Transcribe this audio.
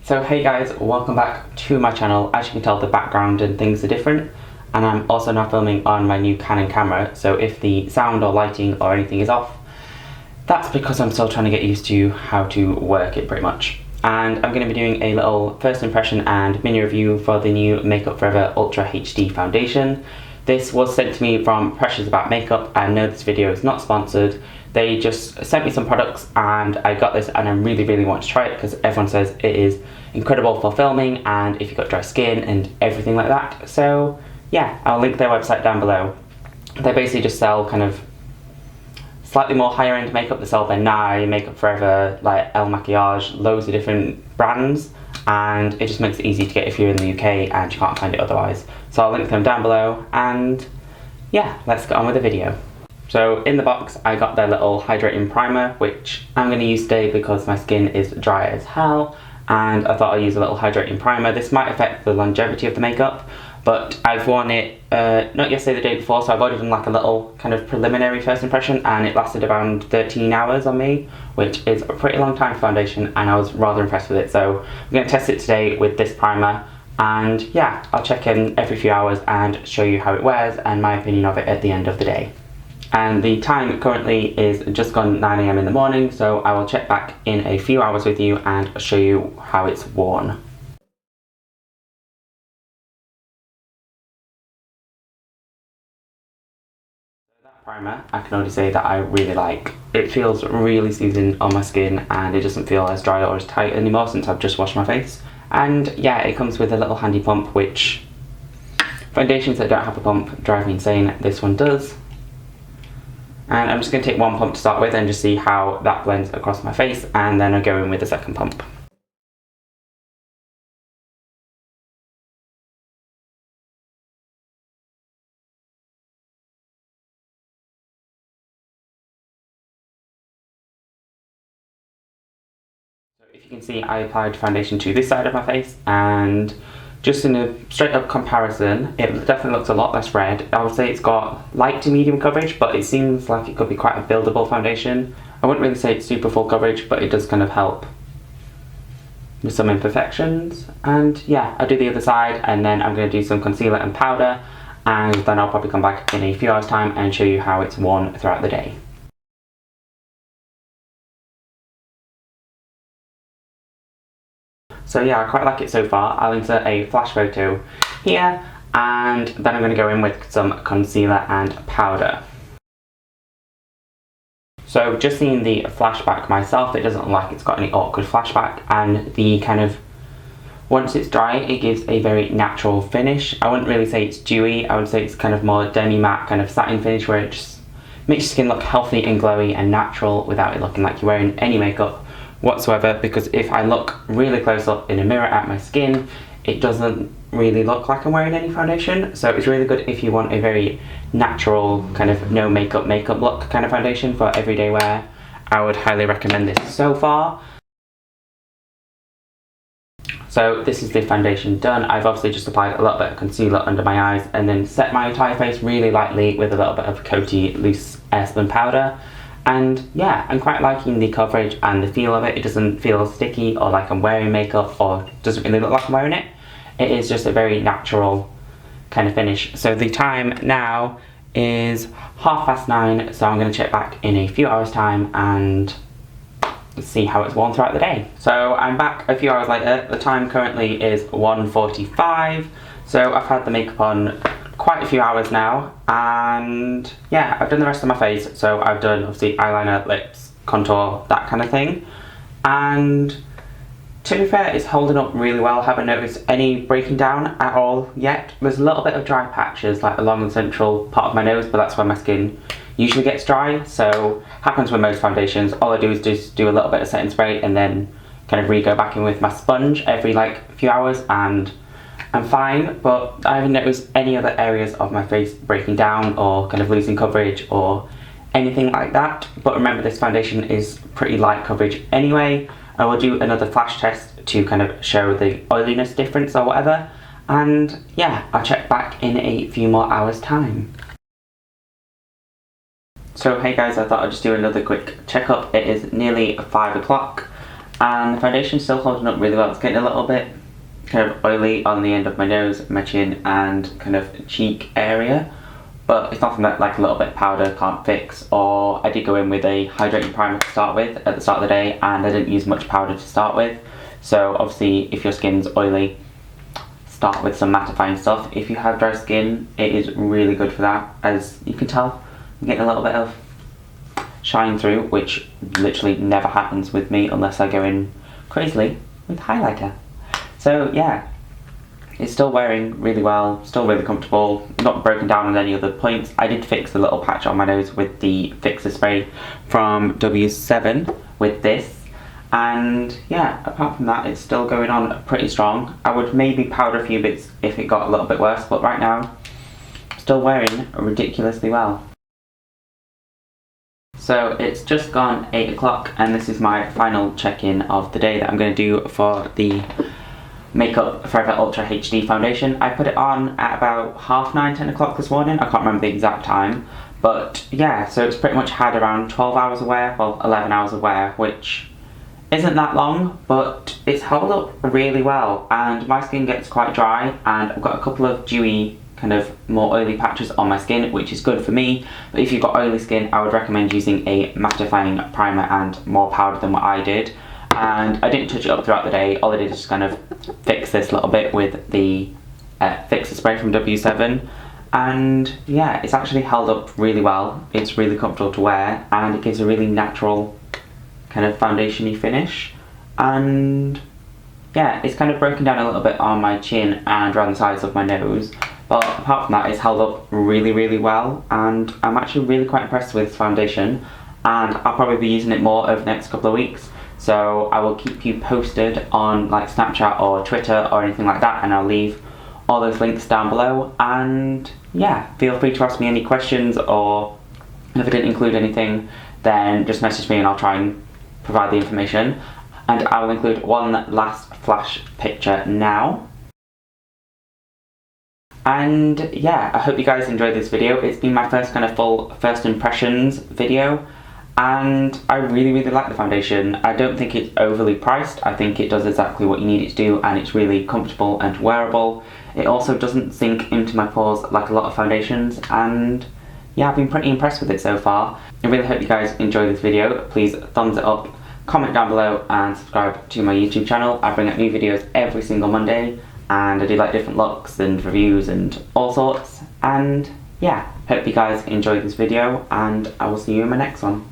So hey guys, welcome back to my channel. As you can tell, the background and things are different, and I'm also now filming on my new Canon camera, so if the sound or lighting or anything is off, that's because I'm still trying to get used to how to work it pretty much. And I'm going to be doing a little first impression and mini review for the new Makeup Forever Ultra HD foundation. This was sent to me from Precious About Makeup, and no, this video is not sponsored. They just sent me some products and I got this and I really want to try it because everyone says it is incredible for filming and if you've got dry skin and everything like that. So yeah, I'll link their website down below. They basically just sell kind of slightly more higher end makeup. They sell Vanity, Makeup Forever, like El Maquillage, loads of different brands, and it just makes it easy to get if you're in the UK and you can't find it otherwise. So I'll link them down below, and yeah, let's get on with the video. So in the box I got their little hydrating primer, which I'm going to use today because my skin is dry as hell, and I thought I'd use a little hydrating primer. This might affect the longevity of the makeup, but I've worn it not yesterday, the day before, so I've already done like a little kind of preliminary first impression, and it lasted around 13 hours on me, which is a pretty long time for foundation, and I was rather impressed with it. So I'm going to test it today with this primer, and yeah, I'll check in every few hours and show you how it wears and my opinion of it at the end of the day. And the time currently is just gone 9 AM in the morning, so I will check back in a few hours with you and show you how it's worn. That primer, I can only say that I really like. It feels really soothing on my skin and it doesn't feel as dry or as tight anymore since I've just washed my face. And yeah, it comes with a little handy pump, which foundations that don't have a pump drive me insane. This one does. And I'm just going to take one pump to start with and just see how that blends across my face, and then I'll go in with the second pump. So if you can see, I applied foundation to this side of my face, and just in a straight up comparison, it definitely looks a lot less red. I would say it's got light to medium coverage, but it seems like it could be quite a buildable foundation. I wouldn't really say it's super full coverage, but it does kind of help with some imperfections. And yeah, I'll do the other side, and then I'm going to do some concealer and powder, and then I'll probably come back in a few hours time and show you how it's worn throughout the day. So yeah, I quite like it so far. I'll insert a flash photo here, and then I'm going to go in with some concealer and powder. So just seeing the flashback myself, it doesn't look like it's got any awkward flashback, and the kind of, once it's dry, it gives a very natural finish. I wouldn't really say it's dewy, I would say it's kind of more demi-matte kind of satin finish, where it just makes your skin look healthy and glowy and natural without it looking like you're wearing any makeup whatsoever. Because if I look really close up in a mirror at my skin, it doesn't really look like I'm wearing any foundation. So it's really good if you want a very natural kind of no makeup look kind of foundation for everyday wear. I would highly recommend this so far. So this is the foundation done. I've obviously just applied a little bit of concealer under my eyes and then set my entire face really lightly with a little bit of coaty loose airspun powder. And yeah, I'm quite liking the coverage and the feel of it. It doesn't feel sticky or like I'm wearing makeup, or doesn't really look like I'm wearing it. It is just a very natural kind of finish. So the time now is 9:30, so I'm going to check back in a few hours time and see how it's worn throughout the day. So I'm back a few hours later. The time currently is 1:45, so I've had the makeup on quite a few hours now, and yeah, I've done the rest of my face. So I've done obviously eyeliner, lips, contour, that kind of thing, and to be fair, it's holding up really well. I haven't noticed any breaking down at all yet. There's a little bit of dry patches like along the central part of my nose, but that's where my skin usually gets dry, so happens with most foundations. All I do is just do a little bit of setting spray and then kind of go back in with my sponge every like few hours, and I'm fine. But I haven't noticed any other areas of my face breaking down or kind of losing coverage or anything like that. But remember, this foundation is pretty light coverage anyway. I will do another flash test to kind of show the oiliness difference or whatever, and yeah, I'll check back in a few more hours time. So hey guys, I thought I'd just do another quick checkup. It is nearly 5 o'clock and the foundation's still holding up really well. It's getting a little bit kind of oily on the end of my nose, my chin and kind of cheek area, but it's nothing that like a little bit of powder can't fix. Or I did go in with a hydrating primer to start with at the start of the day, and I didn't use much powder to start with. So obviously if your skin's oily, start with some mattifying stuff. If you have dry skin, it is really good for that. As you can tell, I'm getting a little bit of shine through, which literally never happens with me unless I go in crazily with highlighter. So yeah, it's still wearing really well, still really comfortable, not broken down on any other points. I did fix the little patch on my nose with the fixer spray from W7 with this, and yeah, apart from that, it's still going on pretty strong. I would maybe powder a few bits if it got a little bit worse, but right now, still wearing ridiculously well. So it's just gone 8 o'clock, and this is my final check-in of the day that I'm going to do for the Makeup Forever Ultra HD foundation. I put it on at about 9:30, 10 o'clock this morning. I can't remember the exact time, but yeah, so it's pretty much had around 12 hours of wear, well 11 hours of wear, which isn't that long, but it's held up really well, and my skin gets quite dry, and I've got a couple of dewy kind of more oily patches on my skin, which is good for me. But if you've got oily skin, I would recommend using a mattifying primer and more powder than what I did. And I didn't touch it up throughout the day. All I did is just kind of fix this little bit with the fixer spray from W7, and yeah, it's actually held up really well. It's really comfortable to wear, and it gives a really natural kind of foundation-y finish. And yeah, it's kind of broken down a little bit on my chin and around the sides of my nose, but apart from that, it's held up really, really well, and I'm actually really quite impressed with this foundation, and I'll probably be using it more over the next couple of weeks. So I will keep you posted on like Snapchat or Twitter or anything like that, and I'll leave all those links down below. And yeah, feel free to ask me any questions, or if I didn't include anything, then just message me and I'll try and provide the information. And I will include one last flash picture now. And yeah, I hope you guys enjoyed this video. It's been my first kind of full first impressions video, and I really, really like the foundation. I don't think it's overly priced. I think it does exactly what you need it to do, and it's really comfortable and wearable. It also doesn't sink into my pores like a lot of foundations, and yeah, I've been pretty impressed with it so far. I really hope you guys enjoyed this video. Please thumbs it up, comment down below, and subscribe to my YouTube channel. I bring out new videos every single Monday, and I do like different looks and reviews and all sorts. And yeah, hope you guys enjoyed this video, and I will see you in my next one.